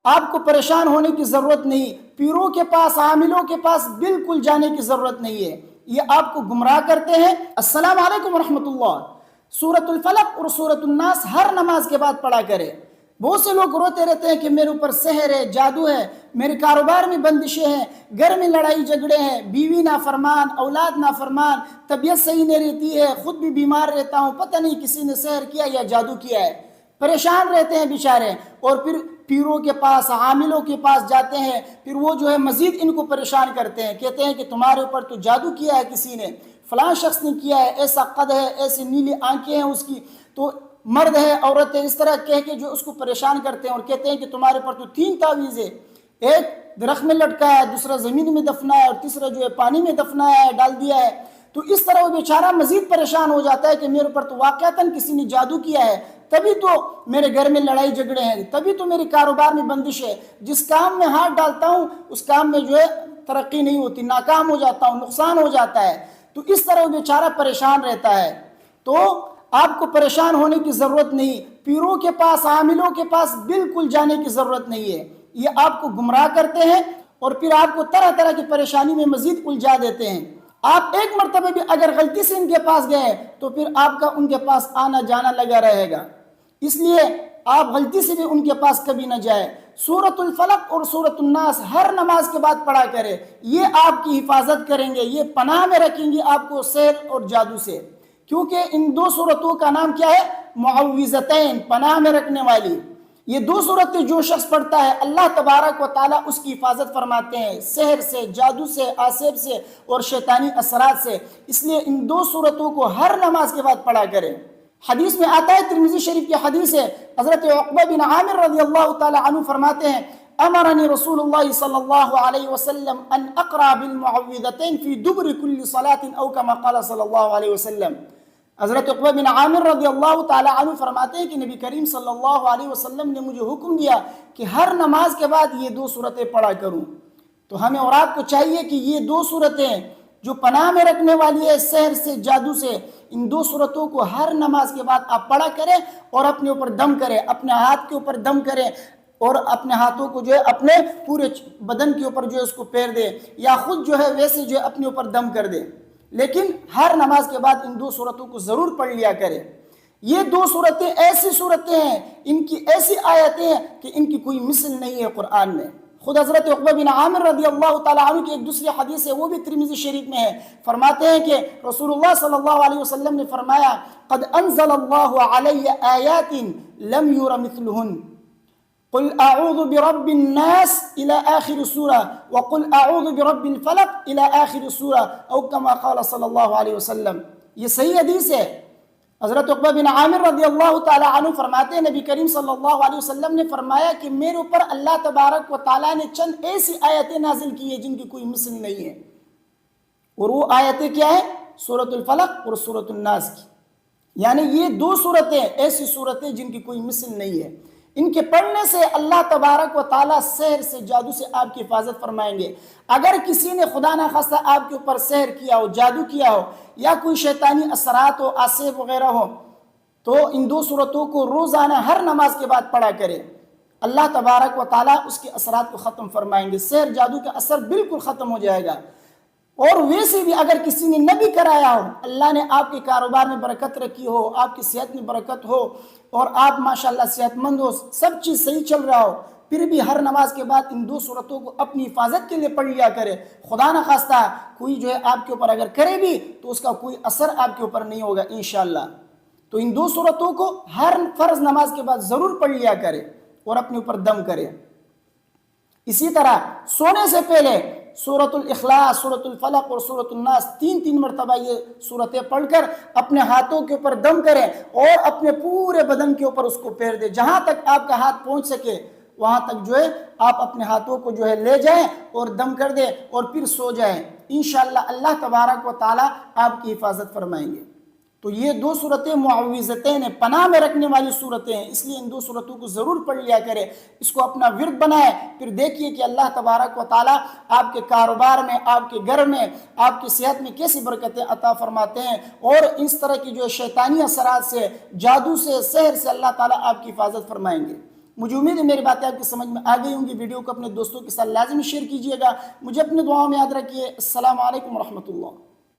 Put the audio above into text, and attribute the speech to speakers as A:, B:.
A: آپ کو پریشان ہونے کی ضرورت نہیں، پیروں کے پاس، عاملوں کے پاس بالکل جانے کی ضرورت نہیں ہے، یہ آپ کو گمراہ کرتے ہیں۔ السلام علیکم ورحمۃ اللہ۔ سورۃ الفلق اور سورۃ الناس ہر نماز کے بعد پڑھا کرے۔ بہت سے لوگ روتے رہتے ہیں کہ میرے اوپر سحر ہے، جادو ہے، میرے کاروبار میں بندشیں ہیں، گھر میں لڑائی جھگڑے ہیں، بیوی نافرمان، اولاد نافرمان، طبیعت صحیح نہیں رہتی ہے، خود بھی بیمار رہتا ہوں، پتہ نہیں کسی نے سحر کیا یا جادو کیا ہے۔ پریشان رہتے ہیں بیچارے، اور پھر پیروں کے پاس، عاملوں کے پاس جاتے ہیں، پھر وہ جو ہے مزید ان کو پریشان کرتے ہیں، کہتے ہیں کہ تمہارے اوپر تو جادو کیا ہے کسی نے، فلاں شخص نے کیا ہے، ایسا قد ہے، ایسی نیلی آنکھیں ہیں اس کی، تو مرد ہے، عورت ہے، اس طرح کہہ کے جو اس کو پریشان کرتے ہیں، اور کہتے ہیں کہ تمہارے پر تو 3 تعویذ ہے، ایک درخت میں لٹکا ہے، دوسرا زمین میں دفنایا ہے، اور تیسرا جو ہے پانی میں دفنایا ہے، ڈال دیا ہے۔ تو اس طرح وہ بیچارہ مزید پریشان ہو جاتا ہے کہ میرے اوپر تو واقعتاً کسی نے جادو کیا ہے، تبھی تو میرے گھر میں لڑائی جھگڑے ہیں، تبھی تو میرے کاروبار میں بندش ہے، جس کام میں ہاتھ ڈالتا ہوں اس کام میں جو ہے ترقی نہیں ہوتی، ناکام ہو جاتا ہوں، نقصان ہو جاتا ہے۔ تو اس طرح وہ بیچارہ پریشان رہتا ہے۔ تو آپ کو پریشان ہونے کی ضرورت نہیں، پیروں کے پاس، عاملوں کے پاس بالکل جانے کی ضرورت نہیں ہے، یہ آپ کو گمراہ کرتے ہیں اور پھر آپ کو طرح طرح کی پریشانی میں مزید الجھا دیتے ہیں۔ آپ ایک مرتبہ بھی اگر غلطی سے ان کے پاس گئے تو پھر آپ کا ان کے پاس آنا جانا لگا رہے گا، اس لیے آپ غلطی سے بھی ان کے پاس کبھی نہ جائیں۔ سورۃ الفلق اور سورۃ الناس ہر نماز کے بعد پڑھا کرے، یہ آپ کی حفاظت کریں گے، یہ پناہ میں رکھیں گے آپ کو سحر اور جادو سے، کیونکہ ان 2 سورتوں کا نام کیا ہے؟ معوذتین، پناہ میں رکھنے والی۔ یہ 2 سورتیں جو شخص پڑھتا ہے اللہ تبارک و تعالیٰ اس کی حفاظت فرماتے ہیں سحر سے، جادو سے، آسیب سے اور شیطانی اثرات سے، اس لیے ان 2 سورتوں کو ہر نماز کے بعد پڑھا کریں۔ حدیث میں آتا ہے، ترمذی شریف کی حدیث ہے، حضرت عقبہ بن عامر رضی اللہ تعالی عنہ فرماتے ہیں، امرنی رسول اللہ صلی اللہ علیہ وسلم ان اقرأ بالمعوذتین فی دبر کل صلاة او کما قال صلی اللہ علیہ وسلم۔ حضرت عقبہ بن عامر رضی اللہ تعالی عنہ فرماتے ہیں کہ نبی کریم صلی اللہ علیہ وسلم نے مجھے حکم دیا کہ ہر نماز کے بعد یہ 2 سورتیں پڑھا کروں۔ تو ہمیں اور آپ کو چاہیے کہ یہ 2 سورتیں جو پناہ میں رکھنے والی ہے سحر سے، جادو سے، ان 2 سورتوں کو ہر نماز کے بعد آپ پڑھا کریں اور اپنے اوپر دم کریں، اپنے ہاتھ کے اوپر دم کریں، اور اپنے ہاتھوں کو جو ہے اپنے پورے بدن کے اوپر جو ہے اس کو پھیر دے، یا خود جو ہے ویسے جو ہے اپنے اوپر دم کر دے، لیکن ہر نماز کے بعد ان 2 سورتوں کو ضرور پڑھ لیا کرے۔ یہ 2 سورتیں ایسی سورتیں ہیں، ان کی ایسی آیتیں ہیں کہ ان کی کوئی مثل نہیں ہے قرآن میں۔ خود حضرت عقبہ بن عامر رضی اللہ تعالیٰ عنہ کی ایک دوسری حدیث ہے، وہ بھی ترمذی شریف میں ہے، فرماتے ہیں کہ رسول اللہ صلی اللہ علیہ وسلم نے فرمایا، قد انزل اللہ علی آیات لم یر مثلہن، قل اعوذ برب الناس الى آخر سورہ وقل اعوذ برب الفلق الى آخر سورہ او کما قال صلی اللہ علیہ وسلم۔ یہ صحیح حدیث ہے۔ حضرت عقبہ بن عامر رضی اللہ تعالی عنہ فرماتے ہیں، نبی کریم صلی اللہ علیہ وسلم نے فرمایا کہ میرے اوپر اللہ تبارک و تعالیٰ نے چند ایسی آیتیں نازل کی ہیں جن کی کوئی مثل نہیں ہے، اور وہ آیتیں کیا ہیں؟ سورۃ الفلق اور سورۃ الناس کی، یعنی یہ 2 سورتیں ایسی سورتیں جن کی کوئی مثل نہیں ہے۔ ان کے پڑھنے سے اللہ تبارک و تعالیٰ سحر سے، جادو سے آپ کی حفاظت فرمائیں گے۔ اگر کسی نے خدا نخواستہ آپ کے اوپر سحر کیا ہو، جادو کیا ہو، یا کوئی شیطانی اثرات ہو، آسیب وغیرہ ہو، تو ان 2 سورتوں کو روزانہ ہر نماز کے بعد پڑھا کرے، اللہ تبارک و تعالیٰ اس کے اثرات کو ختم فرمائیں گے، سحر جادو کا اثر بالکل ختم ہو جائے گا۔ اور ویسے بھی اگر کسی نے نہ بھی کرایا ہو، اللہ نے آپ کے کاروبار میں برکت رکھی ہو، آپ کی صحت میں برکت ہو، اور آپ ماشاءاللہ صحت مند ہو، سب چیز صحیح چل رہا ہو، پھر بھی ہر نماز کے بعد ان 2 سورتوں کو اپنی حفاظت کے لیے پڑھ لیا کرے۔ خدا نہ خواستہ کوئی جو ہے آپ کے اوپر اگر کرے بھی تو اس کا کوئی اثر آپ کے اوپر نہیں ہوگا انشاءاللہ۔ تو ان 2 سورتوں کو ہر فرض نماز کے بعد ضرور پڑھ لیا کرے اور اپنے اوپر دم کرے۔ اسی طرح سونے سے پہلے سورۃ الاخلاص، سورۃ الفلق اور سورۃ الناس 3 مرتبہ یہ سورتیں پڑھ کر اپنے ہاتھوں کے اوپر دم کریں اور اپنے پورے بدن کے اوپر اس کو پھیر دیں، جہاں تک آپ کا ہاتھ پہنچ سکے وہاں تک جو ہے آپ اپنے ہاتھوں کو جو ہے لے جائیں اور دم کر دیں اور پھر سو جائیں، انشاءاللہ اللہ تبارک و تعالیٰ آپ کی حفاظت فرمائیں گے۔ تو یہ 2 سورتیں معوذتین ہیں، پناہ میں رکھنے والی سورتیں ہیں، اس لیے ان 2 سورتوں کو ضرور پڑھ لیا کرے، اس کو اپنا ورد بنائے، پھر دیکھیے کہ اللہ تبارک و تعالیٰ آپ کے کاروبار میں، آپ کے گھر میں، آپ کی صحت میں کیسی برکتیں عطا فرماتے ہیں، اور اس طرح کی جو شیطانی اثرات سے، جادو سے، سحر سے اللہ تعالیٰ آپ کی حفاظت فرمائیں گے۔ مجھے امید ہے میری باتیں آپ کی سمجھ میں آ گئی ہوں گی. ویڈیو کو اپنے دوستوں کے ساتھ لازمی شیئر کیجیے گا. مجھے اپنے دعاؤں میں یاد رکھیے. السلام علیکم ورحمۃ اللہ.